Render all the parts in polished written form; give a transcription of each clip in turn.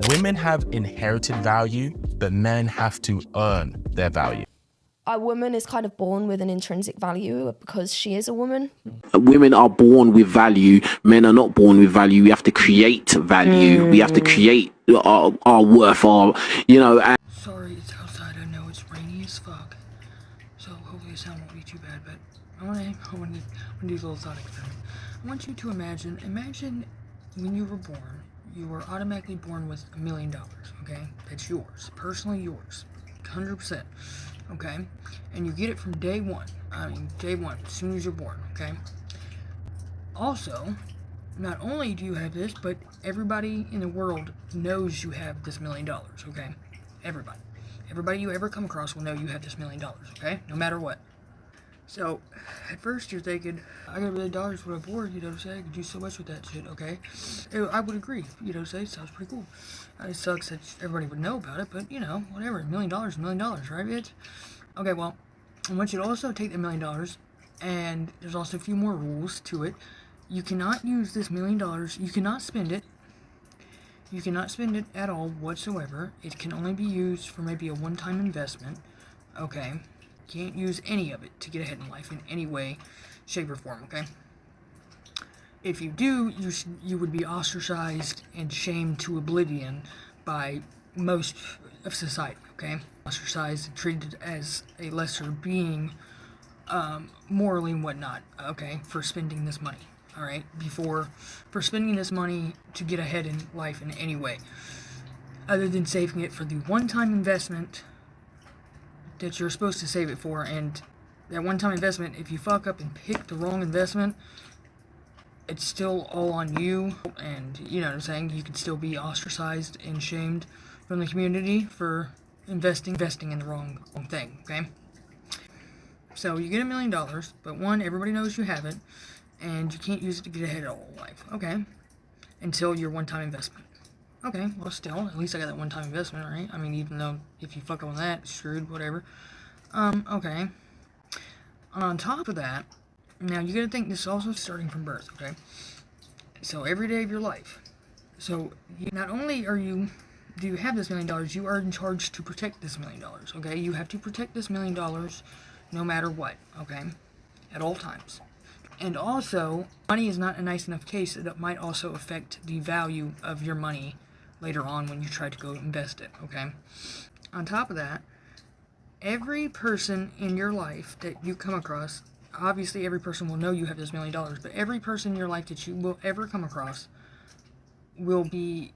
Women have inherited value, but men have to earn their value. A woman is kind of born with an intrinsic value because she is a woman. Women are born with value. Men are not born with value. We have to create value. We have to create our worth, and Sorry, it's outside. I know it's rainy as fuck. So hopefully the sound won't be too bad, but I want to do a little thought experiment. I want you to imagine when you were born, you were automatically born with $1 million, okay? That's yours, personally yours, 100%, okay? And you get it from day one, as soon as you're born, okay? Also, not only do you have this, but everybody in the world knows you have this $1 million, okay? Everybody you ever come across will know you have this $1 million, okay? No matter what. So, at first you're thinking, I got $1 million for a board, you know what I'm saying? I could do so much with that shit, okay? I would agree, you know what I'm saying? Sounds pretty cool. It sucks that everybody would know about it, but, whatever, $1 million, $1 million, right, bitch? Okay, well, I want you to also take the $1 million, and there's also a few more rules to it. You cannot use this $1 million, you cannot spend it. You cannot spend it at all whatsoever. It can only be used for maybe a one-time investment, okay? Can't use any of it to get ahead in life in any way, shape, or form, okay? If you do, you would be ostracized and shamed to oblivion by most of society, okay? Ostracized and treated as a lesser being, morally and whatnot, okay, for spending this money, alright? For spending this money to get ahead in life in any way, other than saving it for the one-time investment that you're supposed to save it for. And that one-time investment, if you fuck up and pick the wrong investment, it's still all on you, and you know what I'm saying, you could still be ostracized and shamed from the community for investing in the wrong thing, okay? So you get $1 million, but one, everybody knows you have it, and you can't use it to get ahead at all in life, okay? Until your one-time investment. Okay, well still, at least I got that one-time investment, right? I mean, even though if you fuck up on that, it's screwed, whatever. Okay. On top of that, now you gotta think this is also starting from birth, okay? So every day of your life. So not only do you have this $1 million, you are in charge to protect this $1 million, okay? You have to protect this $1 million no matter what, okay? At all times. And also, money is not a nice enough case that it might also affect the value of your money later on when you try to go invest it, okay? On top of that, every person in your life that you come across, obviously every person will know you have this $1 million, but every person in your life that you will ever come across the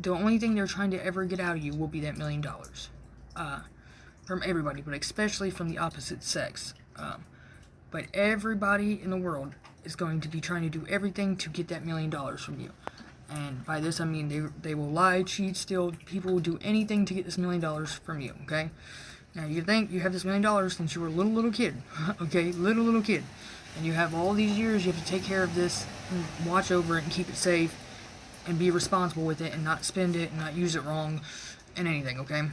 only thing they're trying to ever get out of you will be that $1 million. From everybody, but especially from the opposite sex. But everybody in the world is going to be trying to do everything to get that $1 million from you. And by this I mean they will lie, cheat, steal. People will do anything to get this $1 million from you, okay? Now you think you have this $1 million since you were a little kid, okay? Little kid. And you have all these years you have to take care of this and watch over it and keep it safe and be responsible with it and not spend it and not use it wrong and anything, okay?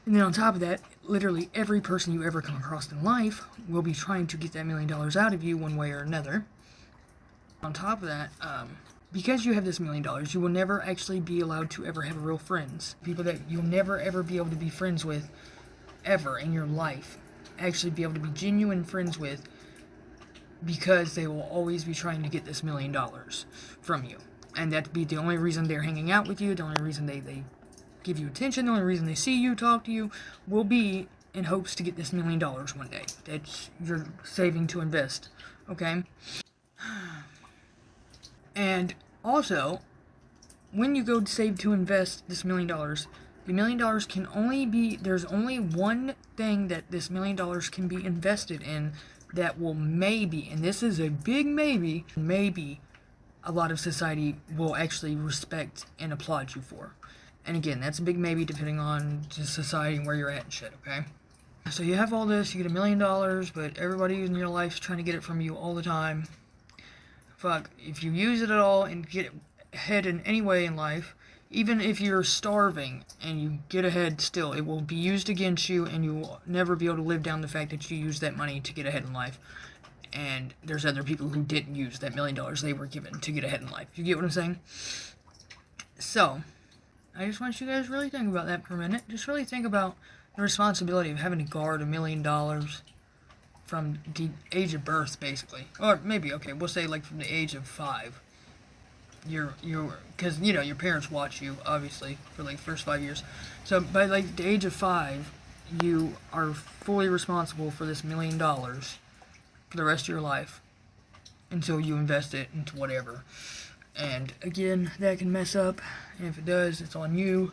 And then on top of that, literally every person you ever come across in life will be trying to get that $1 million out of you one way or another. On top of that, because you have this $1 million, you will never actually be allowed to ever have real friends. People that you'll never ever be able to be friends with ever in your life. Actually be able to be genuine friends with, because they will always be trying to get this $1 million from you. And that'd be the only reason they're hanging out with you, the only reason they give you attention, the only reason they see you, talk to you, will be in hopes to get this $1 million one day that you're saving to invest, okay? And also, when you go to save to invest this $1 million, the $1 million can only be, there's only one thing that this $1 million can be invested in that will maybe, and this is a big maybe a lot of society will actually respect and applaud you for. And again, that's a big maybe depending on just society and where you're at and shit, okay? So you have all this, you get $1 million, but everybody in your life's trying to get it from you all the time. Fuck, if you use it at all and get ahead in any way in life, even if you're starving and you get ahead still, it will be used against you, and you will never be able to live down the fact that you used that money to get ahead in life. And there's other people who didn't use that $1 million they were given to get ahead in life. You get what I'm saying? So, I just want you guys to really think about that for a minute. Just really think about the responsibility of having to guard $1 million from the age of birth, basically. Or maybe, okay, we'll say like from the age of 5. Because, you know, your parents watch you, obviously, for like the first 5 years. So by like the age of 5, you are fully responsible for this $1 million for the rest of your life until you invest it into whatever. And again, that can mess up, and if it does, it's on you.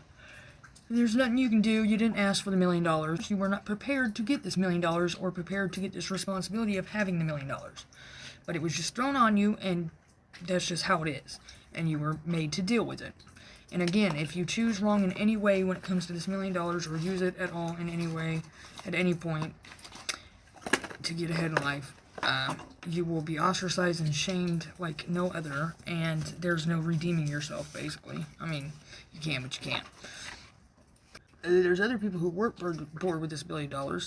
There's nothing you can do. You didn't ask for the $1 million. You were not prepared to get this $1 million or prepared to get this responsibility of having the $1 million. But it was just thrown on you, and that's just how it is. And you were made to deal with it. And again, if you choose wrong in any way when it comes to this $1 million, or use it at all in any way, at any point, to get ahead in life, you will be ostracized and shamed like no other, and there's no redeeming yourself, basically. I mean, you can, but you can't. There's other people who weren't bored with this $1 billion,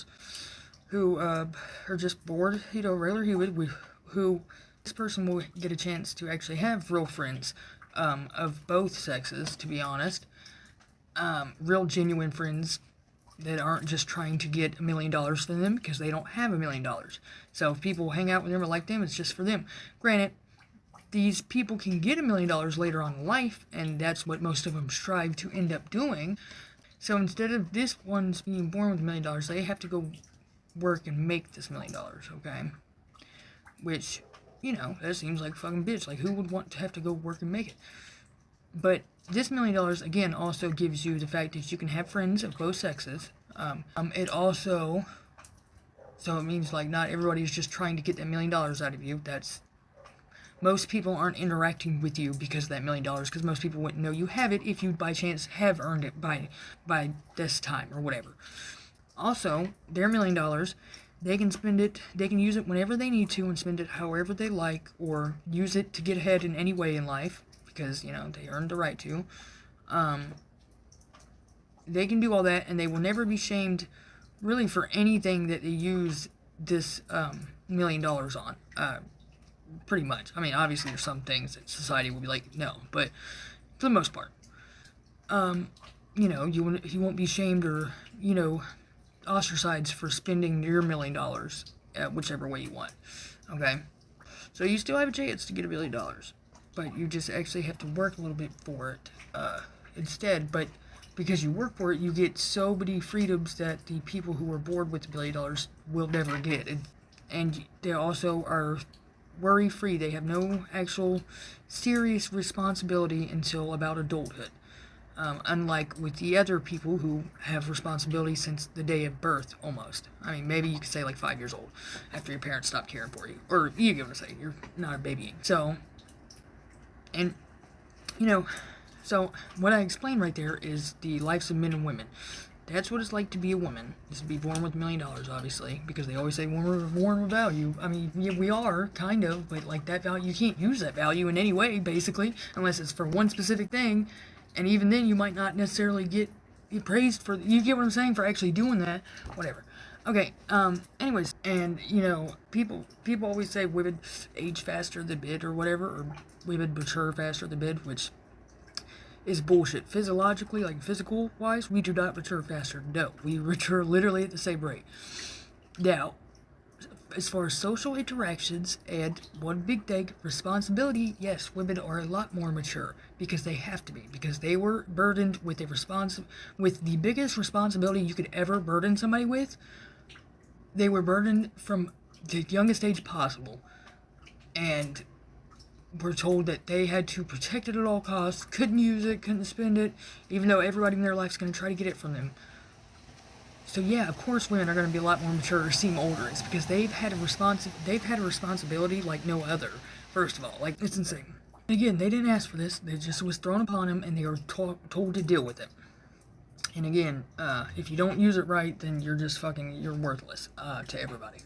who are just bored, you know, regular human, who this person will get a chance to actually have real friends of both sexes, to be honest. Real genuine friends that aren't just trying to get $1 million from them because they don't have $1 million. So if people hang out with them or like them, it's just for them. Granted, these people can get $1 million later on in life, and that's what most of them strive to end up doing. So instead of this one's being born with $1 million, they have to go work and make this $1 million, okay? Which, you know, that seems like a fucking bitch. Like, who would want to have to go work and make it? But this $1 million, again, also gives you the fact that you can have friends of both sexes. It also, so it means, like, not everybody is just trying to get that $1 million out of you. Most people aren't interacting with you because of that $1 million, because most people wouldn't know you have it if you, by chance, have earned it by this time or whatever. Also, their $1 million, they can spend it, they can use it whenever they need to and spend it however they like, or use it to get ahead in any way in life, because, you know, they earned the right to. They can do all that, and they will never be shamed, really, for anything that they use this $1 million on. Pretty much. I mean, obviously there's some things that society will be like, no, but for the most part, you know, you won't be shamed or, you know, ostracized for spending your $1 million whichever way you want, okay? So you still have a chance to get $1 million, but you just actually have to work a little bit for it instead. But because you work for it, you get so many freedoms that the people who are bored with $1 million will never get. And they also are worry-free. They have no actual serious responsibility until about adulthood. Unlike with the other people who have responsibility since the day of birth, almost. I mean, maybe you could say like 5 years old, after your parents stop caring for you. Or, you get what I'm saying, you're not a baby. So, and, you know, so what I explained right there is the lives of men and women. That's what it's like to be a woman, is to be born with $1 million, obviously, because they always say women are born with value. I mean, yeah, we are, kind of, but like that value, you can't use that value in any way, basically, unless it's for one specific thing, and even then you might not necessarily get praised for, you get what I'm saying, for actually doing that, whatever. Okay, anyways, and, you know, people always say women age faster than men or whatever, or women mature faster than men, which is bullshit. Physiologically, like physical-wise, we do not mature faster. No, we mature literally at the same rate. Now, as far as social interactions and one big thing, responsibility, yes, women are a lot more mature because they have to be, because they were burdened with with the biggest responsibility you could ever burden somebody with. They were burdened from the youngest age possible, and were told that they had to protect it at all costs, couldn't use it, couldn't spend it, even though everybody in their life's going to try to get it from them. So yeah, of course women are going to be a lot more mature or seem older. It's because they've had a responsibility like no other, first of all. Like, it's insane. Again, they didn't ask for this, it just was thrown upon them, and they were told to deal with it. And again, if you don't use it right, then you're just you're worthless to everybody.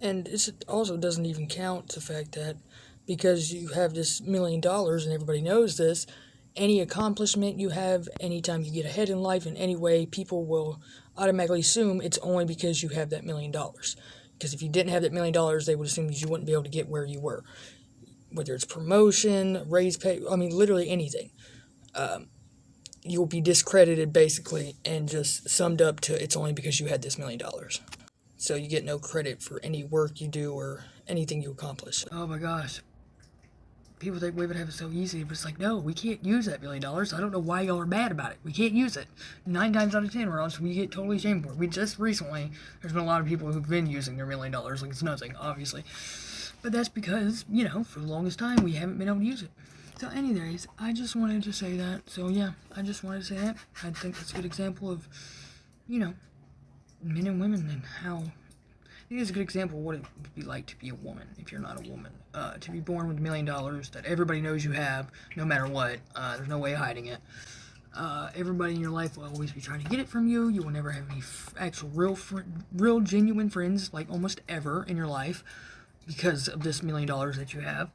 And it also doesn't even count the fact that because you have this $1 million and everybody knows this, any accomplishment you have, anytime you get ahead in life in any way, people will automatically assume it's only because you have that $1 million. Because if you didn't have that $1 million, they would assume you wouldn't be able to get where you were. Whether it's promotion, raise pay, I mean, literally anything. You'll be discredited, basically, and just summed up to it's only because you had this $1 million. So you get no credit for any work you do or anything you accomplish. Oh my gosh. People think women have it so easy, but it's like, no, we can't use that $1 million. I don't know why y'all are mad about it. We can't use it. 9 times out of 10, or else we get totally shamed for it. We just recently, there's been a lot of people who've been using their $1 million like it's nothing, obviously. But that's because, for the longest time, we haven't been able to use it. So anyways, I just wanted to say that. So yeah, I just wanted to say that. I think that's a good example of, men and women and how... I think it's a good example of what it would be like to be a woman if you're not a woman. To be born with $1 million that everybody knows you have, no matter what. There's no way of hiding it. Everybody in your life will always be trying to get it from you. You will never have any actual real genuine friends, like almost ever in your life, because of this $1 million that you have.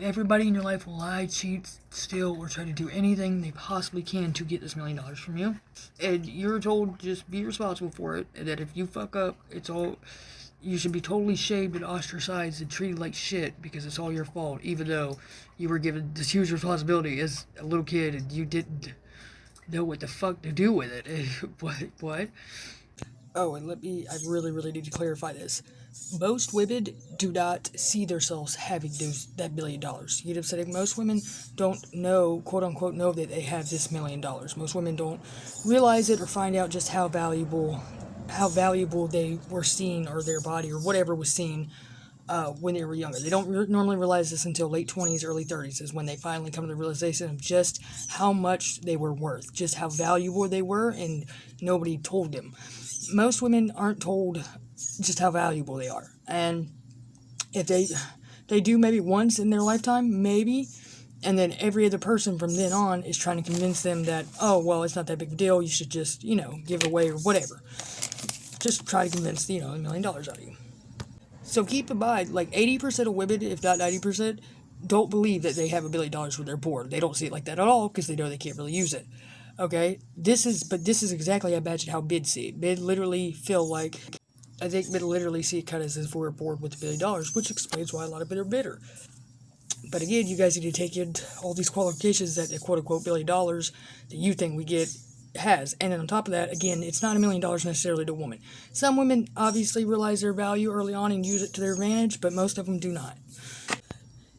Everybody in your life will lie, cheat, steal, or try to do anything they possibly can to get this $1 million from you. And you're told just be responsible for it, and that if you fuck up, you should be totally shamed and ostracized and treated like shit because it's all your fault, even though you were given this huge responsibility as a little kid and you didn't know what the fuck to do with it. What? Oh, and I really, really need to clarify this. Most women do not see themselves having that $1 million. You get upset. Most women don't know, quote unquote, know that they have this $1 million. Most women don't realize it or find out just how valuable they were seen, or their body or whatever was seen when they were younger. They don't normally realize this until late 20s, early 30s is when they finally come to the realization of just how much they were worth, just how valuable they were, and nobody told them. Most women aren't told just how valuable they are, and if they do maybe once in their lifetime, maybe, and then every other person from then on is trying to convince them that, oh, well, it's not that big a deal, you should just, give it away or whatever. Just try to convince, $1 million out of you. So keep in mind, like 80% of women, if not 90%, don't believe that they have $1 million when they're born. They don't see it like that at all because they know they can't really use it. Okay? This is exactly, I imagine, how men see it. Men literally feel like, I think men literally see it kind of as if we're born with $1 million, which explains why a lot of men are bitter. But again, you guys need to take in all these qualifications that the quote-unquote $1 million that you think we get has. And then on top of that, again, it's not $1 million necessarily to a woman. Some women obviously realize their value early on and use it to their advantage, but most of them do not.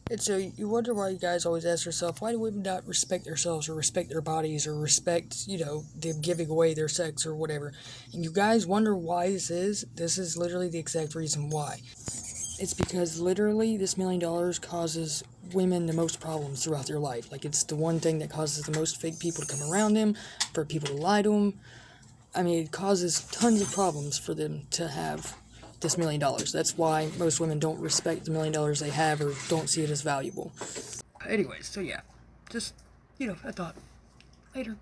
And so you wonder why you guys always ask yourself, why do women not respect themselves or respect their bodies or respect, them giving away their sex or whatever? And you guys wonder why this is? This is literally the exact reason why. It's because literally this $1 million causes women the most problems throughout their life. Like, it's the one thing that causes the most fake people to come around them, for people to lie to them. I mean, it causes tons of problems for them to have this $1 million. That's why most women don't respect the $1 million they have or don't see it as valuable. Anyways, so yeah, just, I thought, later.